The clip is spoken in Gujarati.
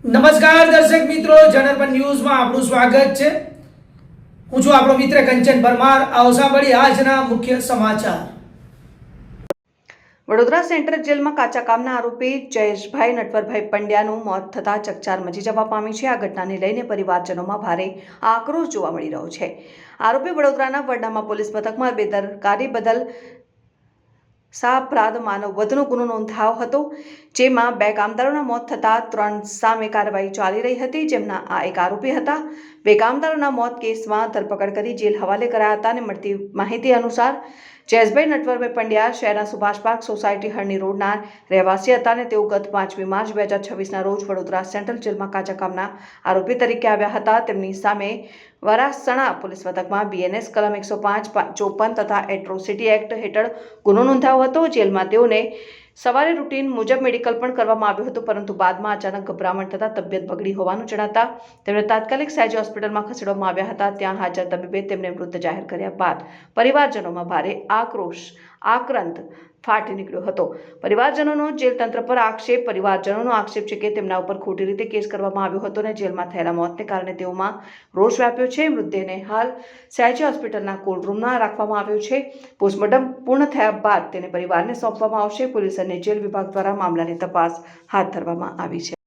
નમસ્કાર દર્શક મિત્રો, જનરપન ન્યૂઝમાં આપનું સ્વાગત છે। હું છું આપણો મિત્ર કંચન પરમાર। આવો સાંભળીએ આજના મુખ્ય સમાચાર। વડોદરા સેન્ટ્રલ જેલમાં કાચા કામના આરોપી જયેશભાઈ નટવરભાઈ પંડ્યાનું મોત થતાં ચકચાર મચી જવા પામી છે। આ ઘટનાને લઈને પરિવારજનોમાં ભારે આક્રોશ જોવા મળી રહ્યો છે। આરોપી વડોદરાના વરનામા પોલીસ મથકમાં બેદરકારી બદલ સાપરાધ માનવ વધનો ગુનો નોંધાયો હતો, જેમાં 2 કામદારોના મોત થતાં 3 સામે કાર્યવાહી ચાલી રહી હતી, જેમના આ એક આરોપી હતા। 2 કામદારોના મોત કેસમાં ધરપકડ કરી જેલ હવાલે કરાયા હતા અને મળતી માહિતી અનુસાર જયેશભાઈ નટવરભાઈ પંડ્યા શહેરના સુભાષ પાર્ક સોસાયટી હરણી રોડના રહેવાસી હતા અને તેઓ ગત 5મી માર્ચ 2026ના રોજ વડોદરા સેન્ટ્રલ જેલમાં કાચા કામના આરોપી તરીકે આવ્યા હતા। તેમની સામે વરાસણા પોલીસ મથકમાં BNS કલમ 105-54 તથા એટ્રોસિટી એક્ટ હેઠળ ગુનો નોંધાયો હતો। જેલમાં તેઓને સવારે રૂટીન મુજબ મેડિકલ પણ કરવામાં આવ્યું હતું, પરંતુ બાદમાં અચાનક ગભરામણ થતાં તબિયત બગડી હોવાનું જણાતા તેમને તાત્કાલિક સયાજી હોસ્પિટલમાં ખસેડવામાં આવ્યા હતા। ત્યાં હાજર તબીબે તેમને મૃત જાહેર કર્યા બાદ પરિવારજનોમાં ભારે આક્રંદ ફાટી નીકળ્યો હતો। પરિવારજનોનો જેલ તંત્ર પર આક્ષેપ। પરિવારજનોનો આક્ષેપ છે કે તેમના ઉપર ખોટી રીતે કેસ કરવામાં આવ્યો હતો અને જેલમાં થયેલા મોતને કારણે તેઓમાં રોષ વ્યાપ્યો છે। મૃતદેહને હાલ સયાજી હોસ્પિટલના કોલ્ડ રૂમમાં રાખવામાં આવ્યો છે। પોસ્ટમોર્ટમ પૂર્ણ થયા બાદ તેને પરિવારને સોંપવામાં આવશે। પોલીસ અને જેલ વિભાગ દ્વારા મામલાની તપાસ હાથ ધરવામાં આવી છે।